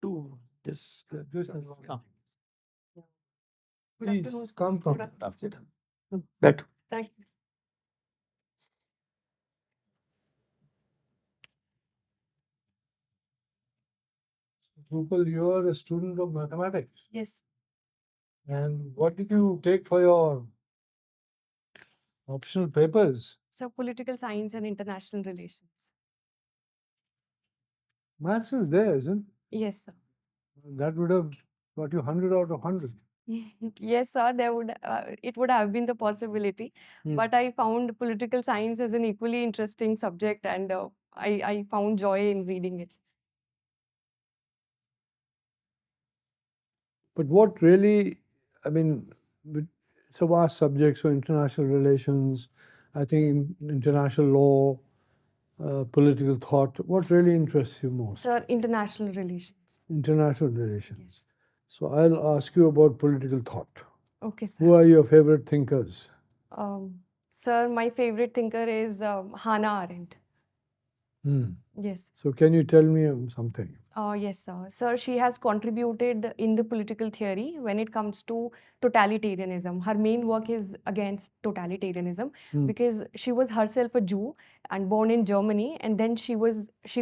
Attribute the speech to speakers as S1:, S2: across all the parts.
S1: to this. Come.
S2: Good afternoon,
S1: Please
S2: sir.
S1: come from
S2: Good afternoon.
S1: that.
S2: Thank you.
S1: Rupal, you are a student of mathematics.
S2: Yes.
S1: And what did you take for your optional papers?
S2: So, political science and international relations.
S1: Maths is there, isn't
S2: Yes, sir.
S1: it? That would have got you 100 out of 100.
S2: Yes, sir. It would have been the possibility,
S1: Hmm.
S2: but I found political science as an equally interesting subject, and I found joy in reading it.
S1: But what really, I mean, it's a vast subject, so international relations, I think international law, political thought, what really interests you most?
S2: Sir, international relations.
S1: International relations.
S2: Yes.
S1: So I'll ask you about political thought.
S2: Okay, sir.
S1: Who are your favorite thinkers?
S2: Sir, my favorite thinker is Hannah Arendt.
S1: Hmm.
S2: Yes.
S1: So can you tell me something?
S2: Yes, sir. Sir, she has contributed in the political theory when it comes to totalitarianism. Her main work is against totalitarianism
S1: Hmm.
S2: because she was herself a Jew and born in Germany, and then she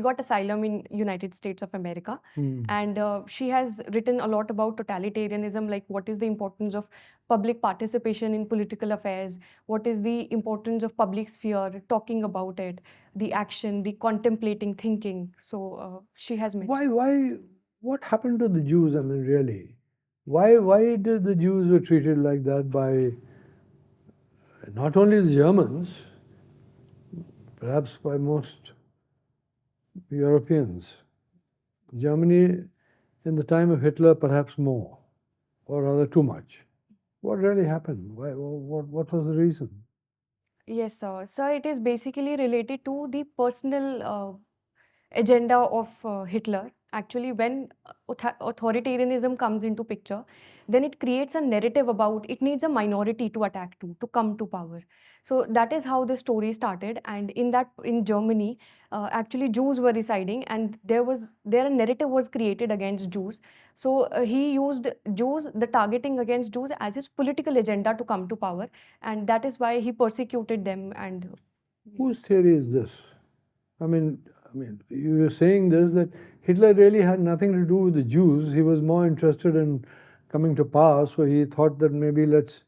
S2: got asylum in United States of America.
S1: Hmm.
S2: And she has written a lot about totalitarianism, like what is the importance of public participation in political affairs, what is the importance of public sphere, talking about it, the action, the contemplating, thinking. So she has mentioned.
S1: What happened to the Jews? I mean, really, why did the Jews were treated like that by not only the Germans, perhaps by most Europeans? Germany, in the time of Hitler, perhaps more, or rather too much. What really happened? What was the reason?
S2: Yes, sir. Sir, it is basically related to the personal agenda of Hitler. Actually, when authoritarianism comes into picture, then it creates a narrative about it needs a minority to attack to come to power. So that is how the story started. And in Germany, actually Jews were residing, and there a narrative was created against Jews. So he used Jews, the targeting against Jews, as his political agenda to come to power, and that is why he persecuted them. And
S1: Whose theory is this? I mean, you were saying this that Hitler really had nothing to do with the Jews. He was more interested in coming to power, so he thought that maybe let's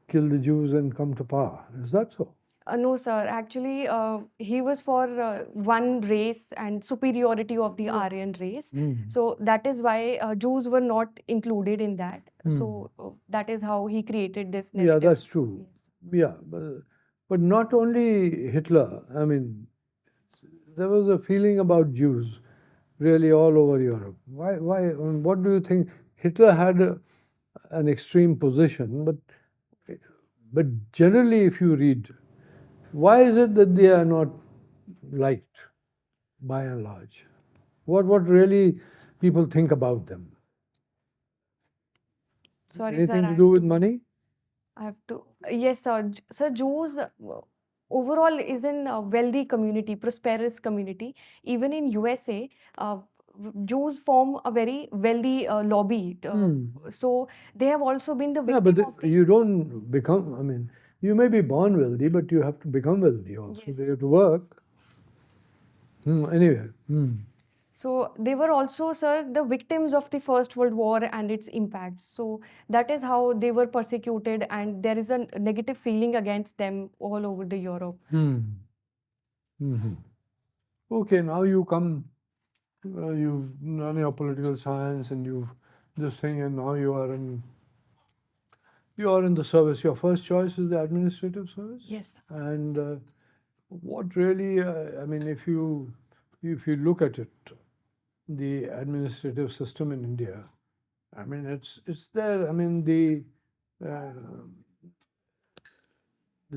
S1: kill the Jews and come to power. Is that so?
S2: No, sir. Actually, he was for one race and superiority of the Aryan race. So that is why Jews were not included in that. So that is how he created this
S1: Yeah,
S2: narrative.
S1: that's true.
S2: Yes.
S1: Yeah, but not only Hitler. I mean, there was a feeling about Jews really all over Europe. Why? I mean, what do you think? Hitler had an extreme position, but generally, if you read, why is it that they are not liked by and large? What really people think about them?
S2: Sorry,
S1: Anything
S2: sir.
S1: to do with money?
S2: I have to. Yes, sir. Sir, Jews overall is in a wealthy community, prosperous community. Even in USA, Jews form a very wealthy lobby. So they have also been the
S1: Yeah,
S2: victim
S1: but
S2: of the.
S1: you don't become. I mean, you may be born wealthy, but you have to become wealthy also.
S2: Yes.
S1: They have to work. Anyway.
S2: So they were also, sir, the victims of the First World War and its impacts. So that is how they were persecuted, and there is a negative feeling against them all over the Europe.
S1: Okay, now you come. You've done your political science and you've this thing, and now you are in the service. Your first choice is the administrative service.
S2: Yes.
S1: And what really, I mean, if you look at it, the administrative system in India, I mean, it's there. I mean, the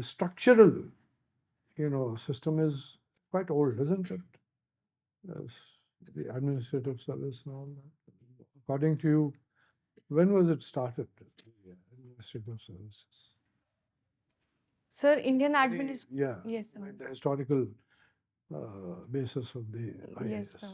S1: structural, system is quite old, isn't it? Yes, the administrative service and all that. According to you, when was it started? The administrative services.
S2: Sir, Indian
S1: Yeah.
S2: administration. Yes, sir.
S1: The historical basis of the IAS.
S2: Yes, sir.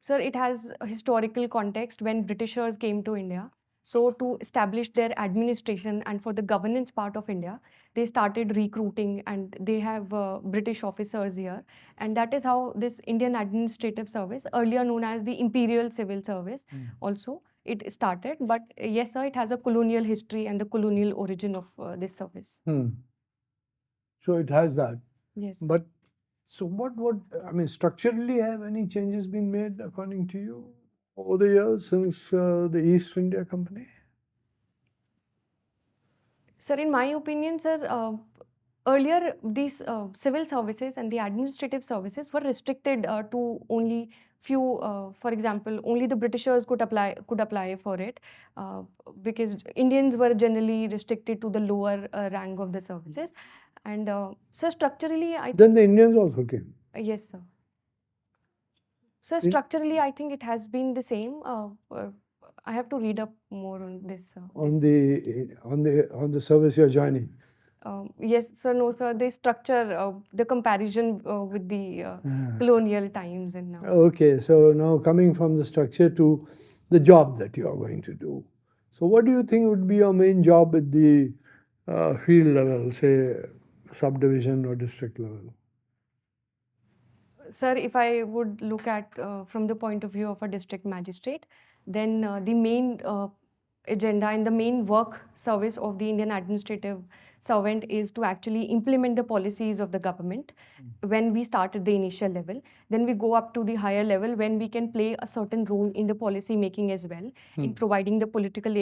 S2: Sir, it has a historical context when Britishers came to India. So, to establish their administration and for the governance part of India, they started recruiting and they have British officers here. And that is how this Indian Administrative Service, earlier known as the Imperial Civil Service, also it started. But yes, sir, it has a colonial history and the colonial origin of this service.
S1: So it has that.
S2: Yes.
S1: But so what, I mean, structurally, have any changes been made according to you over the years since the East India Company?
S2: Sir, in my opinion, sir, earlier these civil services and the administrative services were restricted to only few. For example, only the Britishers could apply for it because Indians were generally restricted to the lower rank of the services. And so structurally,
S1: Then the Indians also came.
S2: Yes, sir. So structurally, I think it has been the same. I have to read up more on this.
S1: On the service you're joining.
S2: Yes, sir. No, sir. The structure, the comparison with the colonial times and now.
S1: Okay, so now coming from the structure to the job that you are going to do. So, what do you think would be your main job at the field level, say subdivision or district level?
S2: Sir, if I would look at from the point of view of a district magistrate, then the main agenda and the main work service of the Indian administrative servant is to actually implement the policies of the government when we start at the initial level. Then we go up to the higher level when we can play a certain role in the policy making as well, in providing the political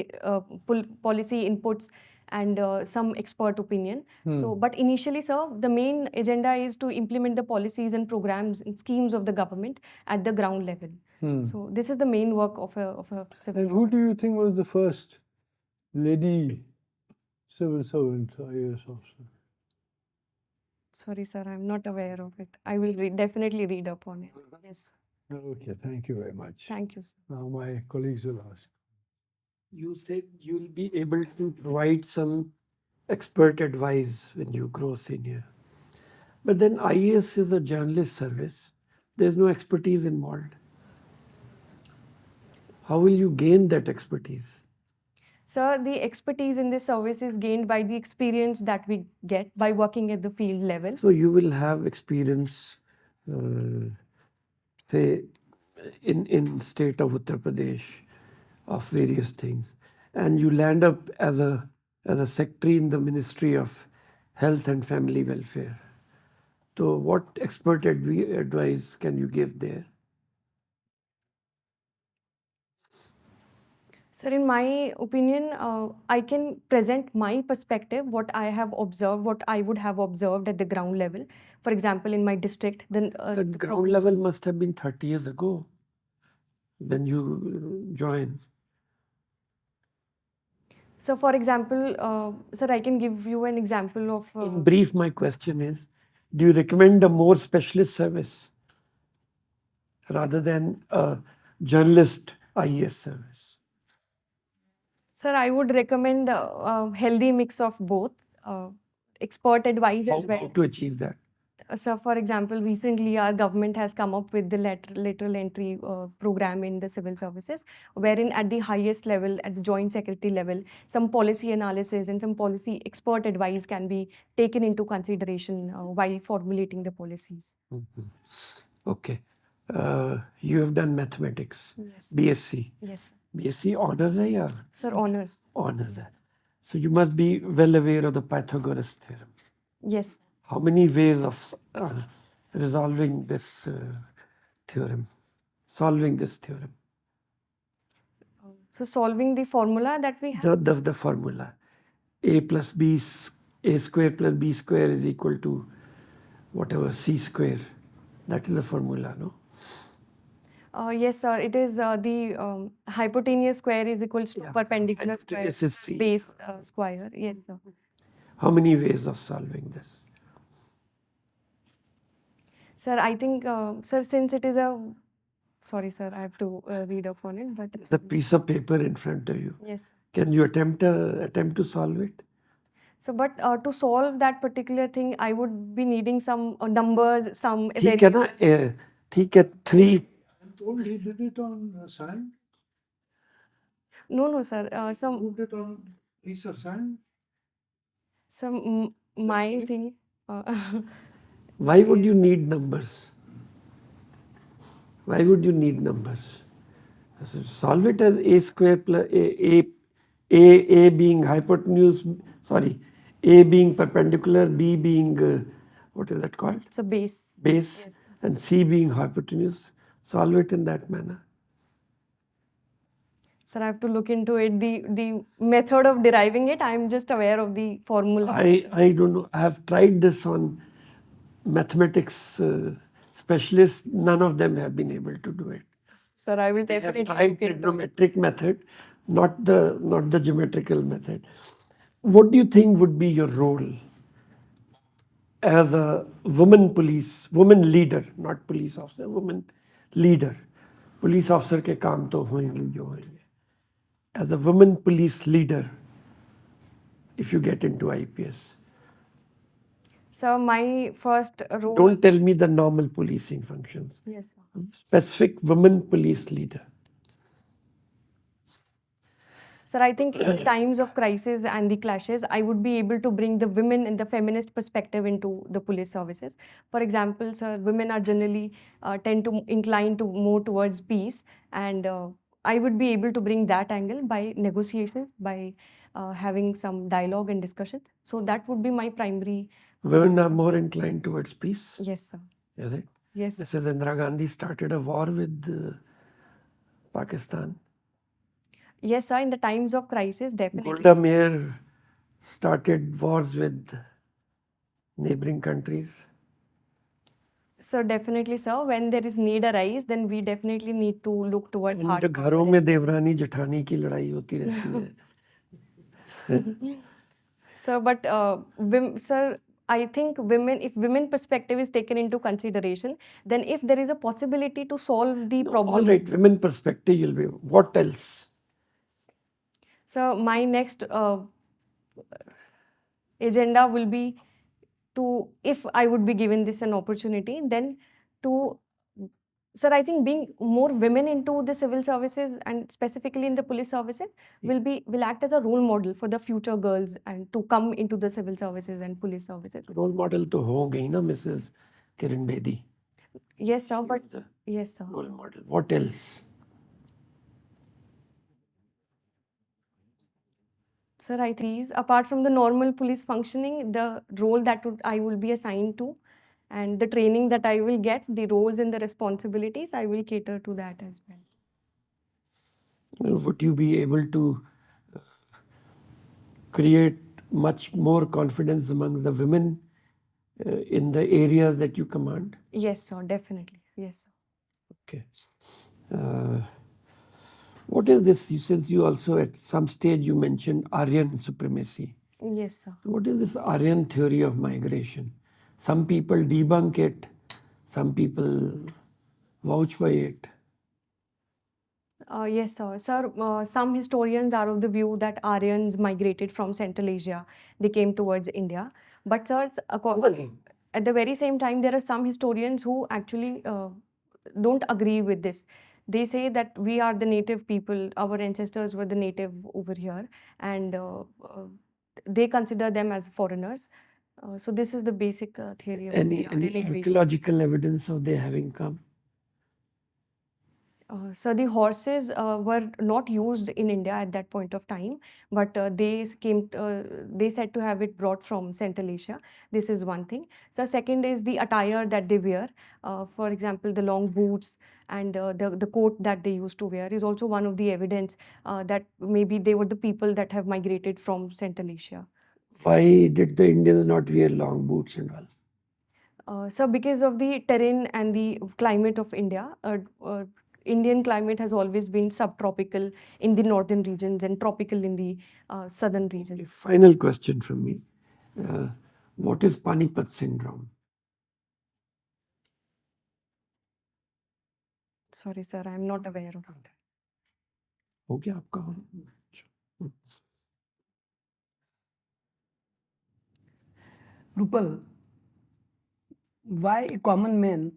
S2: policy inputs and some expert opinion. So, but initially, sir, the main agenda is to implement the policies and programs and schemes of the government at the ground level. So, this is the main work of a civil
S1: And who do you think was the first lady civil servant, IAS officer?
S2: Sorry, sir, I'm not aware of it. I will definitely read up on it. Yes.
S1: Okay, thank you very much.
S2: Thank you, sir.
S1: Now my colleagues will ask.
S3: You said you'll be able to provide some expert advice when you grow senior. But then IAS is a journalist service. There's no expertise involved. How will you gain that expertise?
S2: Sir, the expertise in this service is gained by the experience that we get by working at the field level.
S3: So you will have experience, say, in state of Uttar Pradesh of various things, and you land up as a secretary in the Ministry of Health and Family Welfare. So what expert advice can you give there?
S2: Sir, in my opinion, I can present my perspective, what I have observed, what I would have observed at the ground level. For example, in my district, then
S3: The ground level must have been 30 years ago when you joined.
S2: So, for example, sir, I can give you an example of.
S3: In brief, my question is, do you recommend a more specialist service rather than a journalist IAS service?
S2: Sir, I would recommend a healthy mix of both. Expert advice as well.
S3: How to achieve that?
S2: So, for example, recently our government has come up with the lateral entry program in the civil services, wherein at the highest level, at the joint secretary level, some policy analysis and some policy expert advice can be taken into consideration while formulating the policies.
S3: Okay. You have done mathematics,
S2: Yes.
S3: BSc.
S2: Yes.
S3: BSc honors hai ya?
S2: Sir, honors.
S3: Honors hai. So you must be well aware of the Pythagoras theorem.
S2: Yes.
S3: How many ways of resolving this theorem? Solving this theorem?
S2: So, solving the formula that we have.
S3: The formula. A square plus B square is equal to whatever C square. That is the formula, no?
S2: Yes, sir. It is the hypotenuse square is equals to perpendicular square
S3: This is C.
S2: base square. Yes, sir.
S3: How many ways of solving this?
S2: Sir, I think, sir, since it is a, sorry, sir, I have to read up on it, but.
S3: The piece of paper in front of you.
S2: Yes.
S3: Can you attempt to solve it?
S2: So, but to solve that particular thing, I would be needing some numbers, some.
S3: ठीक है ना, ठीक है, 3
S1: told he did it on sand?
S2: No, sir.
S1: Proved it on piece of sand?
S2: My thing.
S3: Why would you need numbers? Why would you need numbers? So solve it as a square plus a being hypotenuse, sorry, a being perpendicular, b being what is that called?
S2: It's a base.
S3: Base,
S2: Yes, sir.
S3: and c being hypotenuse. Solve it in that manner.
S2: Sir, I have to look into it. The method of deriving it, I'm just aware of the formula.
S3: I don't know. I have tried this on mathematics specialists. None of them have been able to do it.
S2: Sir, I will
S3: They have
S2: definitely
S3: tried
S2: look into it.
S3: trigonometric method, not the geometrical method. What do you think would be your role as a woman leader, not police officer, woman leader? Police officer के काम तो होंगे जो होंगे. As a woman police leader, if you get into IPS,
S2: So my first role.
S3: don't tell me the normal policing functions.
S2: Yes, sir.
S3: Specific woman police leader.
S2: Sir, I think in times of crisis and the clashes, I would be able to bring the women and the feminist perspective into the police services. For example, sir, women are generally tend to incline to more towards peace, and I would be able to bring that angle by negotiation, by having some dialogue and discussions. So that would be my primary.
S3: Women are more inclined towards peace.
S2: Yes, sir.
S3: Is it?
S2: Yes.
S3: Mrs. Indira Gandhi started a war with Pakistan.
S2: Yes, sir. In the times of crisis, definitely.
S3: Golda Meir started wars with neighboring countries.
S2: So definitely, sir. When there is need arise, then we definitely need to look towards
S3: And
S2: hard.
S3: घरों में देवरानी जेठानी की लड़ाई होती रहती है.
S2: Sir, but sir, I think if women perspective is taken into consideration, then if there is a possibility to solve the problem.
S3: All right, women perspective you'll be. What else?
S2: So my next agenda will be to, if I would be given this an opportunity, then to, sir, I think being more women into the civil services and specifically in the police services will act as a role model for the future girls and to come into the civil services and police services.
S3: Role model तो हो गई ना Mrs. Kiran Bedi.
S2: Yes, sir. But yes, sir.
S3: Role model. What else?
S2: Sir, I think apart from the normal police functioning, the role that I will be assigned to and the training that I will get, the roles and the responsibilities, I will cater to that as well.
S3: Would you be able to create much more confidence among the women in the areas that you command?
S2: Yes, sir, definitely. Yes, sir.
S3: Okay. What is this? Since you also at some stage you mentioned Aryan supremacy.
S2: Yes, sir.
S3: What is this Aryan theory of migration? Some people debunk it, some people vouch by it.
S2: Yes, sir. Sir, some historians are of the view that Aryans migrated from Central Asia. They came towards India. But, sir, at the very same time, there are some historians who actually don't agree with this. They say that we are the native people, our ancestors were the native over here, and they consider them as foreigners. So this is the basic theory of
S3: Any
S2: migration.
S3: archaeological evidence of they having come?
S2: So the horses were not used in India at that point of time, but they said to have it brought from Central Asia. This is one thing. So second is the attire that they wear. For example, the long boots and the coat that they used to wear is also one of the evidence that maybe they were the people that have migrated from Central Asia.
S3: Why did the Indians not wear long boots and all?
S2: So because of the terrain and the climate of India, Indian climate has always been subtropical in the northern regions and tropical in the southern regions.
S3: Final question from me. What is Panipat syndrome?
S2: Sorry, sir, I am not aware of it.
S3: हो गया आपका?
S4: Rupal, why a common man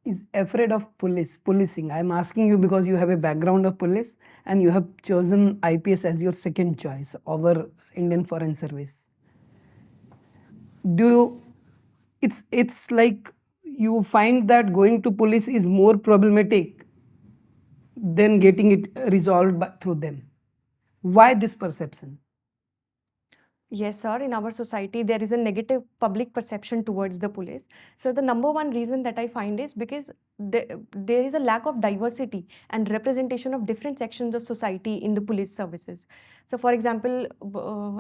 S4: is afraid of policing? I'm asking you because you have a background of police and you have chosen IPS as your second choice over Indian Foreign Service. Do you, it's like you find that going to police is more problematic than getting it resolved through them. Why this perception?
S2: Yes, sir. In our society, there is a negative public perception towards the police. So the number one reason that I find is because there is a lack of diversity and representation of different sections of society in the police services. So for example,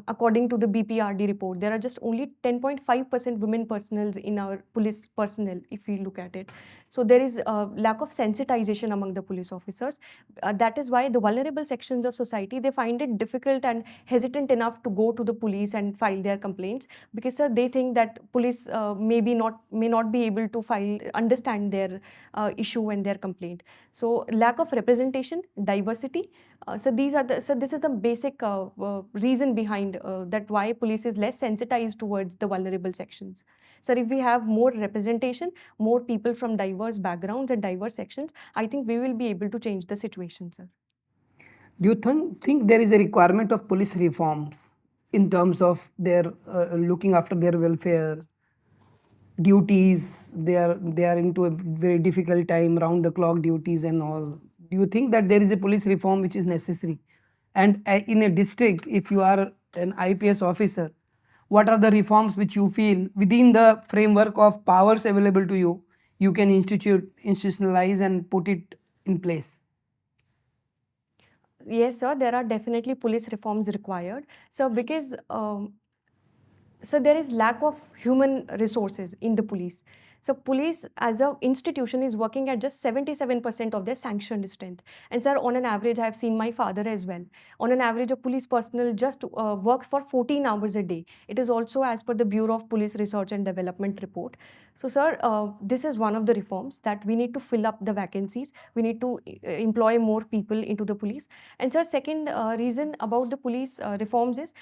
S2: according to the BPRD report, there are just only 10.5% women personnel in our police personnel, if we look at it. So there is a lack of sensitization among the police officers. That is why the vulnerable sections of society, they find it difficult and hesitant enough to go to the police and file their complaints, because they think that police may not be able to understand their issue and their complaint. So lack of representation, diversity. So this is the basic reason behind that why police is less sensitized towards the vulnerable sections. So if we have more representation, more people from diverse backgrounds and diverse sections, I think we will be able to change the situation, sir.
S4: Do you think there is a requirement of police reforms in terms of their looking after their welfare, duties? They are into a very difficult time, round the clock duties and all. Do you think that there is a police reform which is necessary? And in a district, if you are an IPS officer, what are the reforms which you feel within the framework of powers available to you, you can institutionalize and put it in place?
S2: Yes, sir, there are definitely police reforms required. So because so there is lack of human resources in the police. So police as an institution is working at just 77% of their sanctioned strength. And sir, on an average, I have seen my father as well. On an average, a police personnel just works for 14 hours a day. It is also as per the Bureau of Police Research and Development report. So sir, this is one of the reforms that we need to fill up the vacancies. We need to employ more people into the police. And sir, second reason about the police reforms is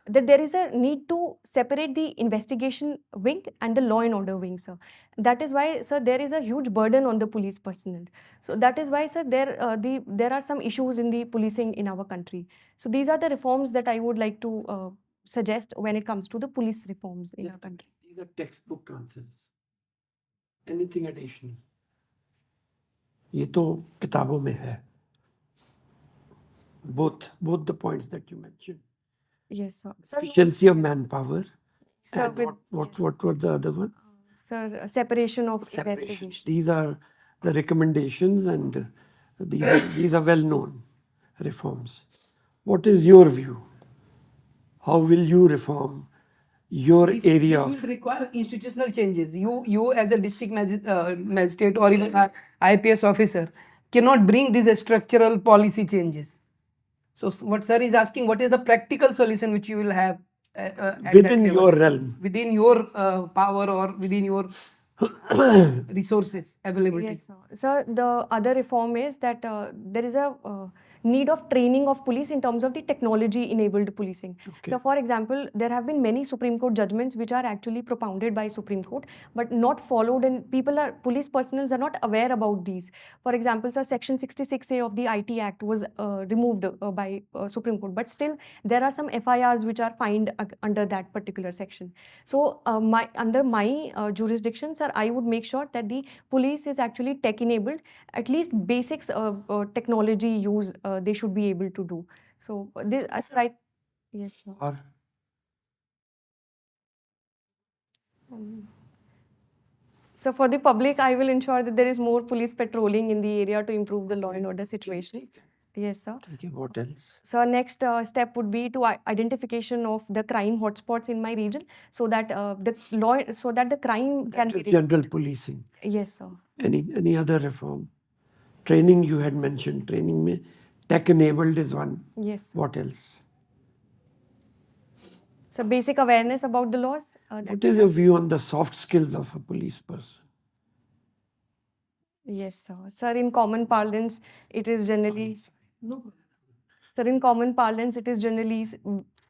S2: that there is a need to separate the investigation wing and the law and order wing, sir. That is why, sir, there is a huge burden on the police personnel. So that is why, sir, there are some issues in the policing in our country. So these are the reforms that I would like to suggest when it comes to the police reforms in our country.
S3: These are textbook answers. Anything additional? ये तो किताबों में है. Both the points that you mentioned.
S2: Yes, sir.
S3: Efficiency of manpower.
S2: Sir,
S3: And what were the other one?
S2: Sir, separation of
S3: Separation.
S2: investigation.
S3: These are the recommendations, and these are well-known reforms. What is your view? How will you reform your area?
S4: This will require institutional changes. You as a district magistrate or even an IPS officer cannot bring these structural policy changes. So what sir is asking, what is the practical solution which you will have
S3: Within your realm?
S4: within your power or within your resources availability?
S2: Yes, sir. Sir, the other reform is that there is a need of training of police in terms of the technology-enabled policing.
S3: Okay.
S2: So, for example, there have been many Supreme Court judgments which are actually propounded by Supreme Court, but not followed, and police personnel are not aware about these. For example, sir, Section 66A of the IT Act was removed by Supreme Court, but still there are some FIRs which are fined under that particular section. So, under my jurisdiction, sir, I would make sure that the police is actually tech-enabled. At least basics technology use they should be able to do. So this right. Yes, sir.
S3: Or
S2: So for the public, I will ensure that there is more police patrolling in the area to improve the law and order situation. Yes, sir.
S3: okay, what else?
S2: So next step would be to identification of the crime hotspots in my region, so that the crime can
S3: That
S2: be
S3: is general policing.
S2: Yes, sir.
S3: Any other reform? Training you had mentioned. Training में tech enabled is one.
S2: Yes.
S3: What else?
S2: So basic awareness about the laws.
S3: What is your view on the soft skills of a police person?
S2: Yes, sir. Sir, in common parlance, it is generally. Sir, in common parlance, it is generally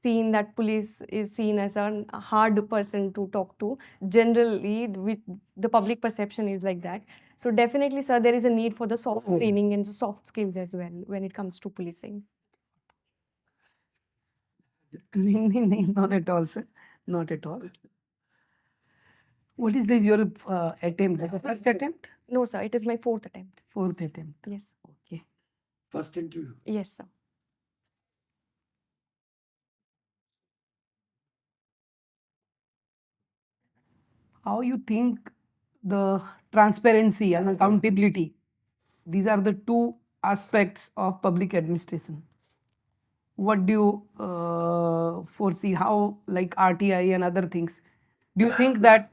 S2: seen that police is seen as a hard person to talk to. Generally, the public perception is like that. So definitely, sir, there is a need for the soft training and the soft skills as well when it comes to policing.
S4: Not at all, sir. Not at all. What is this your attempt? Like the first attempt?
S2: No, sir, it is my fourth attempt.
S4: Fourth attempt.
S2: Yes,
S4: Okay.
S3: First interview.
S2: yes, sir.
S4: How you think the transparency and accountability, these are the two aspects of public administration. What do you foresee? How, like RTI and other things, do you think that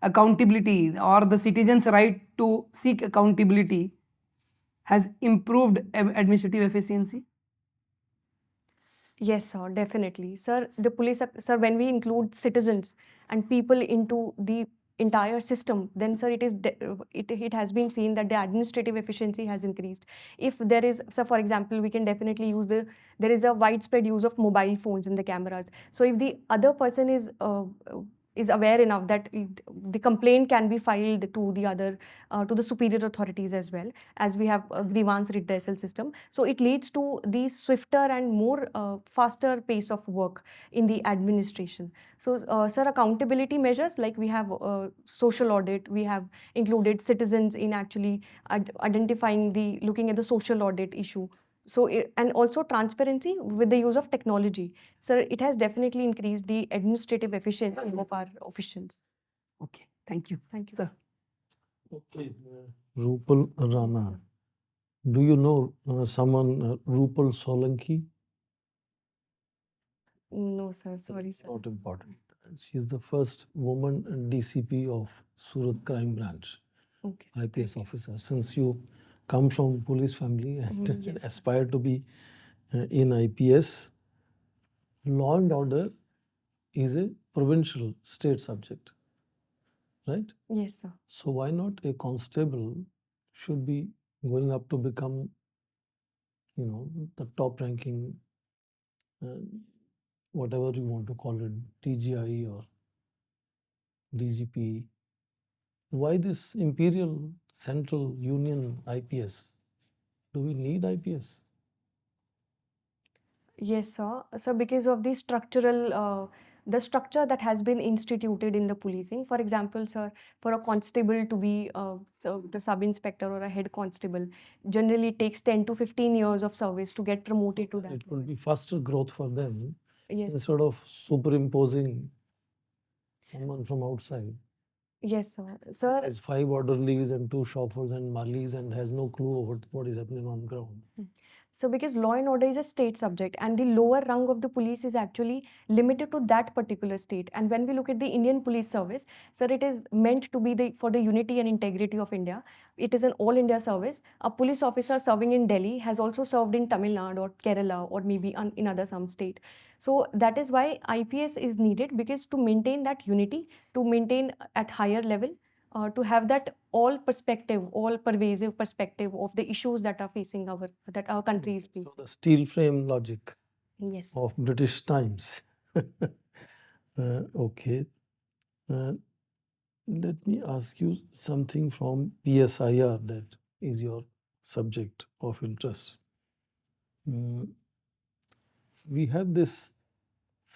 S4: accountability or the citizens' right to seek accountability has improved administrative efficiency?
S2: Yes, sir, definitely. Sir, the police, sir, when we include citizens and people into the entire system, then, sir, it has been seen that the administrative efficiency has increased. If there is, so for example, we can definitely use there is a widespread use of mobile phones in the cameras. So if the other person is aware enough that the complaint can be filed to the other, to the superior authorities as well, as we have a grievance redressal system. So it leads to the swifter and more faster pace of work in the administration. So, sir, accountability measures like we have social audit, we have included citizens in actually identifying looking at the social audit issue. So, and also transparency with the use of technology. So, it has definitely increased the administrative efficiency of our officials.
S4: Okay, thank you.
S2: Thank you.
S4: Sir.
S1: Okay. Rupal Rana. Do you know someone, Rupal Solanki?
S2: No, sir, sorry, sir.
S1: Not important. She is the first woman DCP of Surat Crime Branch,
S2: Okay.
S1: IPS officer. Since you come from police family and
S2: Yes, sir.
S1: aspire to be in IPS, law and order is a provincial state subject, right?
S2: Yes, sir.
S1: So why not a constable should be going up to become, the top ranking, whatever you want to call it, TGI or DGP. Why this Imperial Central Union IPS? Do we need IPS?
S2: Yes, sir. So because of the structure that has been instituted in the policing. For example, sir, for a constable to be so the sub-inspector or a head constable, generally takes 10 to 15 years of service to get promoted to that.
S1: It will be faster growth for them
S2: Yes,
S1: instead of superimposing someone from outside.
S2: yes, sir. Sir,
S1: Has 5 orderlies and 2 chauffeurs and malis and has no clue of what is happening on ground.
S2: so because law and order is a state subject and the lower rung of the police is actually limited to that particular state. And when we look at the Indian police service, sir, it is meant to be for the unity and integrity of India. It is an all India service. A police officer serving in Delhi has also served in Tamil Nadu or Kerala or maybe in other some state. So that is why IPS is needed, because to maintain that unity, to maintain at higher level, to have that all perspective, all pervasive perspective of the issues that are facing that our country is
S1: So
S2: facing.
S1: the steel frame logic
S2: Yes.
S1: of British times. Okay. Let me ask you something from PSIR that is your subject of interest. We have this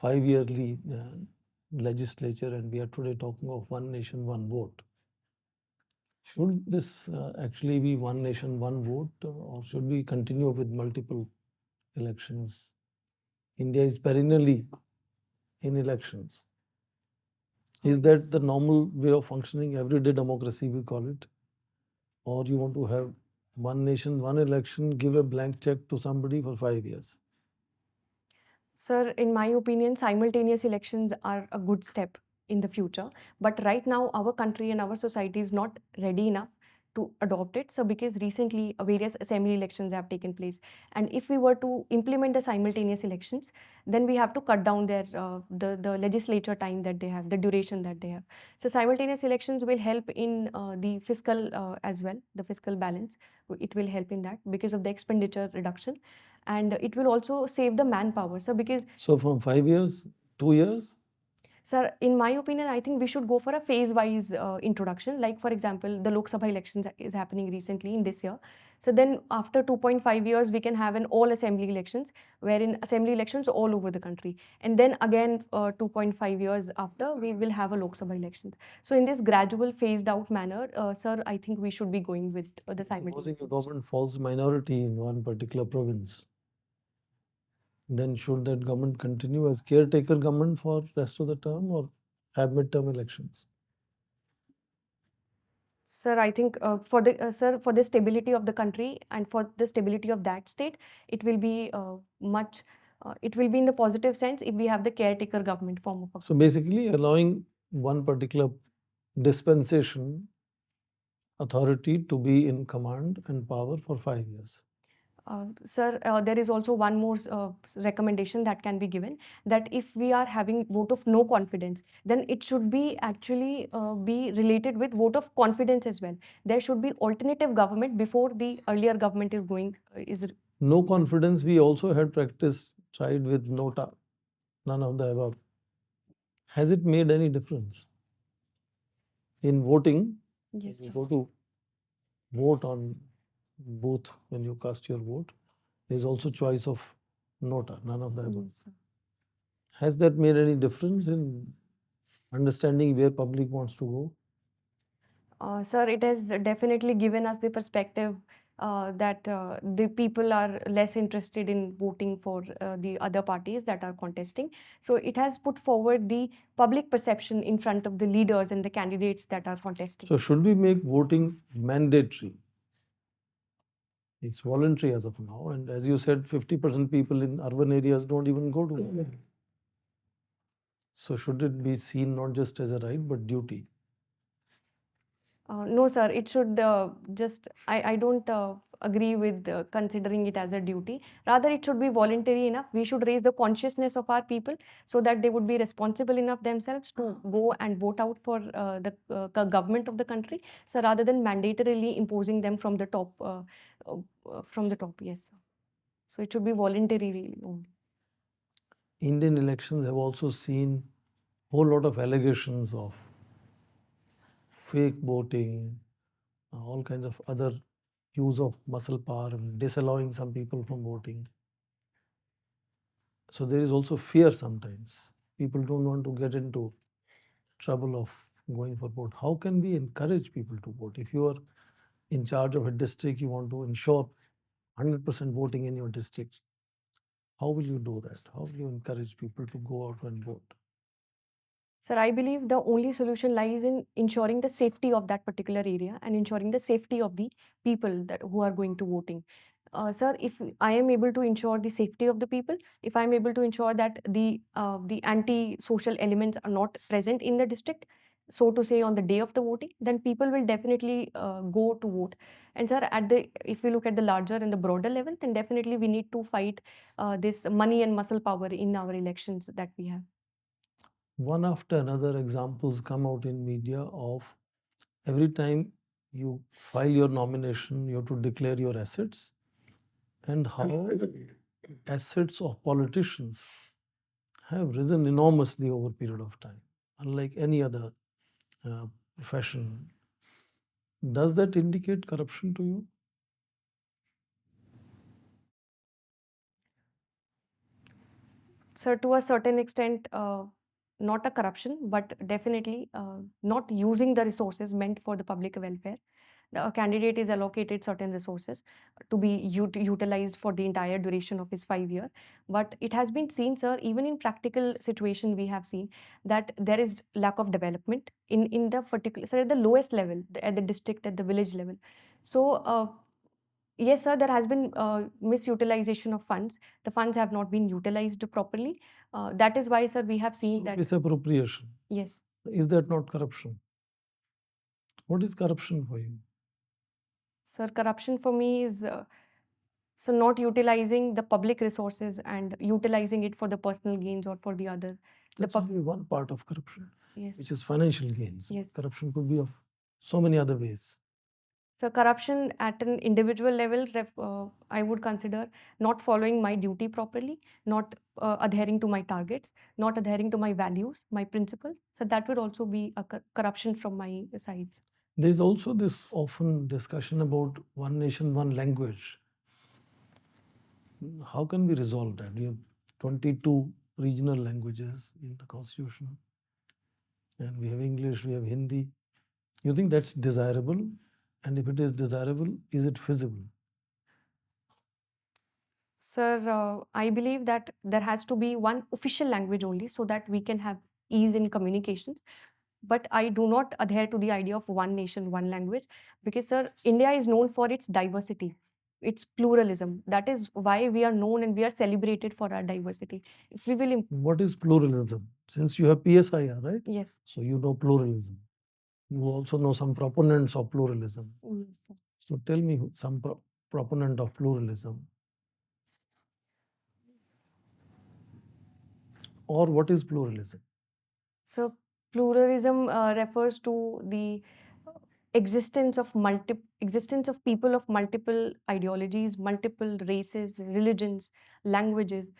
S1: 5-yearly legislature, and we are today talking of one nation, one vote. Should this actually be one nation, one vote, or should we continue with multiple elections? India is perennially in elections. Is that the normal way of functioning, everyday democracy we call it? Or you want to have one nation, one election, give a blank check to somebody for 5 years?
S2: Sir, in my opinion, simultaneous elections are a good step in the future. But right now, our country and our society is not ready enough to adopt it. So because recently various assembly elections have taken place, and if we were to implement the simultaneous elections, then we have to cut down the legislature time that they have, the duration that they have. So simultaneous elections will help in the fiscal as well, the fiscal balance. It will help in that because of the expenditure reduction. and it will also save the manpower, sir, because
S1: So from 5 years, 2 years?
S2: sir, in my opinion, I think we should go for a phase-wise introduction. Like, for example, the Lok Sabha elections is happening recently in this year. So then after 2.5 years, we can have an all assembly elections, wherein assembly elections all over the country. And then again, 2.5 years after, we will have a Lok Sabha elections. So in this gradual phased out manner, sir, I think we should be going with the simultaneous
S1: Supposing the
S2: elections.
S1: government falls minority in one particular province, then should that government continue as caretaker government for rest of the term or have midterm elections?
S2: Sir, I think for the stability of the country and for the stability of that state, it will be it will be in the positive sense if we have the caretaker government form of.
S1: So basically allowing one particular dispensation authority to be in command and power for 5 years.
S2: Sir, there is also one more recommendation that can be given, that if we are having vote of no confidence, then it should be actually be related with vote of confidence as well. There should be alternative government before the earlier government is going is.
S1: No confidence, we also had practice tried with nota, none of the above. Has it made any difference? In voting,
S2: Yes,
S1: you
S2: sir.
S1: go to vote on booth when you cast your vote, there's also choice of nota, none of the above.
S2: Yes, sir.
S1: Has that made any difference in understanding where public wants to go?
S2: Sir, it has definitely given us the perspective that the people are less interested in voting for the other parties that are contesting. So it has put forward the public perception in front of the leaders and the candidates that are contesting.
S1: So should we make voting mandatory? It's voluntary as of now, and as you said, 50% people in urban areas don't even go to vote. So should it be seen not just as a right but duty?
S2: No, sir, it should I don't agree with considering it as a duty. Rather, it should be voluntary enough. We should raise the consciousness of our people so that they would be responsible enough themselves to go and vote out for the government of the country. So rather than mandatorily imposing them from the top, yes, sir. So it should be voluntary really only.
S1: Indian elections have also seen whole lot of allegations of fake voting, all kinds of other use of muscle power and disallowing some people from voting. So there is also fear sometimes. People don't want to get into trouble of going for vote. How can we encourage people to vote? If you are in charge of a district, you want to ensure 100% voting in your district. How will you do that? How will you encourage people to go out and vote?
S2: Sir, I believe the only solution lies in ensuring the safety of that particular area and ensuring the safety of the people who are going to voting. Sir, if I am able to ensure the safety of the people, if I am able to ensure that the anti-social elements are not present in the district, so to say on the day of the voting, then people will definitely go to vote. And sir, if we look at the larger and the broader level, then definitely we need to fight this money and muscle power in our elections that we have.
S1: One after another examples come out in media of every time you file your nomination, you have to declare your assets, and how assets of politicians have risen enormously over a period of time, unlike any other profession. Does that indicate corruption to you?
S2: Sir, to a certain extent, not a corruption, but definitely not using the resources meant for the public welfare. A candidate is allocated certain resources to be utilized for the entire duration of his 5 year. But it has been seen, sir, even in practical situation, we have seen that there is lack of development in the particular, sir, at the lowest level, at the district, at the village level. So, yes, sir, there has been misutilization of funds. The funds have not been utilized properly. That is why, sir, we have seen that.
S1: Misappropriation.
S2: Yes.
S1: Is that not corruption? What is corruption for you?
S2: Sir, corruption for me is so not utilizing the public resources and utilizing it for the personal gains or for the other.
S1: That's only one part of corruption,
S2: Yes.
S1: which is financial gains.
S2: Yes.
S1: Corruption could be of so many other ways.
S2: So corruption at an individual level, I would consider not following my duty properly, not adhering to my targets, not adhering to my values, my principles. So that would also be a corruption from my sides.
S5: There's also this often discussion about one nation, one language. How can we resolve that? We have 22 regional languages in the constitution, and we have English, we have Hindi. You think that's desirable? And if it is desirable, is it feasible?
S2: Sir, I believe that there has to be one official language only so that we can have ease in communications. But I do not adhere to the idea of one nation, one language, because, sir, India is known for its diversity, its pluralism. That is why we are known and we are celebrated for our diversity. If we will,
S5: What is pluralism? Since you have PSIR, right?
S2: yes,
S5: So you know pluralism. You also know some proponents of pluralism.
S2: yes, sir.
S5: So tell me some proponent of pluralism. Or what is pluralism?
S2: So pluralism refers to the existence of people of multiple ideologies, multiple races, religions, languages,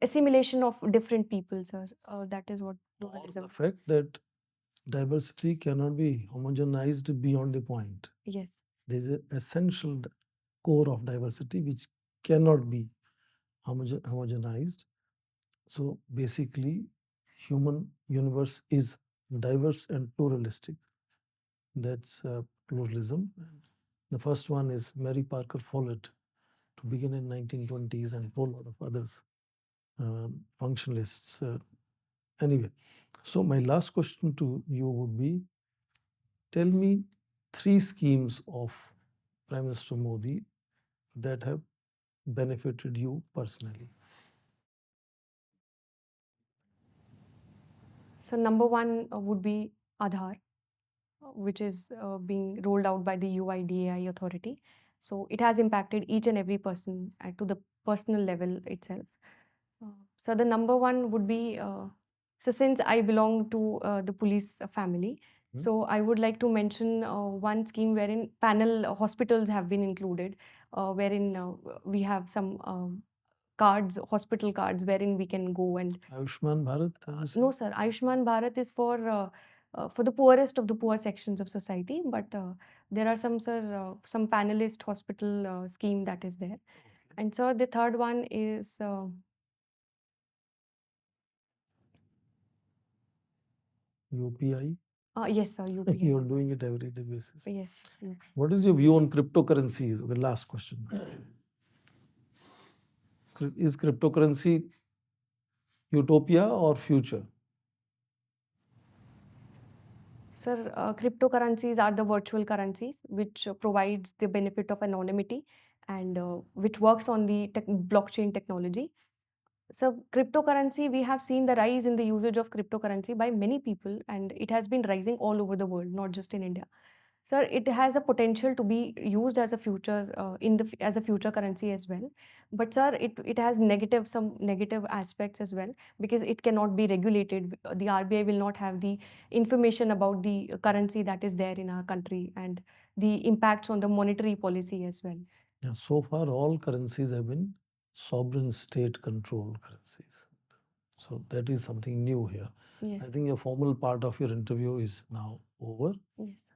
S2: assimilation of different people, sir. That is what
S5: Or
S2: pluralism
S5: the
S2: is.
S5: fact that diversity cannot be homogenized beyond a point.
S2: Yes.
S5: There is an essential core of diversity which cannot be homogenized. So basically, human universe is diverse and pluralistic. That's pluralism. The first one is Mary Parker Follett, to begin in 1920s, and a whole lot of others, functionalists. Anyway, so my last question to you would be, tell me 3 schemes of Prime Minister Modi that have benefited you personally.
S2: So number one would be Aadhaar, which is being rolled out by the UIDAI authority. So it has impacted each and every person to the personal level itself. So the number one would be, so since I belong to the police family, so I would like to mention one scheme wherein panel hospitals have been included, wherein we have some cards, hospital cards, wherein we can go and
S5: Ayushman Bharat?
S2: no, sir. Ayushman Bharat is for the poorest of the poor sections of society, but there are some, sir, some panelist hospital scheme that is there. And sir, the third one is
S5: UPI?
S2: yes, sir, UPI.
S5: You're doing it every day basis.
S2: Yes, UPI.
S5: What is your view on cryptocurrencies? The last question. Is cryptocurrency utopia or future?
S2: Sir, cryptocurrencies are the virtual currencies which provides the benefit of anonymity and which works on the blockchain technology. So cryptocurrency, we have seen the rise in the usage of cryptocurrency by many people, and it has been rising all over the world, not just in India. Sir, it has a potential to be used as a future as a future currency as well. But sir, it has some negative aspects as well because it cannot be regulated. The RBI will not have the information about the currency that is there in our country and the impacts on the monetary policy as well.
S5: Yeah, so far, all currencies have been sovereign state controlled currencies. So that is something new here.
S2: Yes.
S5: I think a formal part of your interview is now over.
S2: Yes.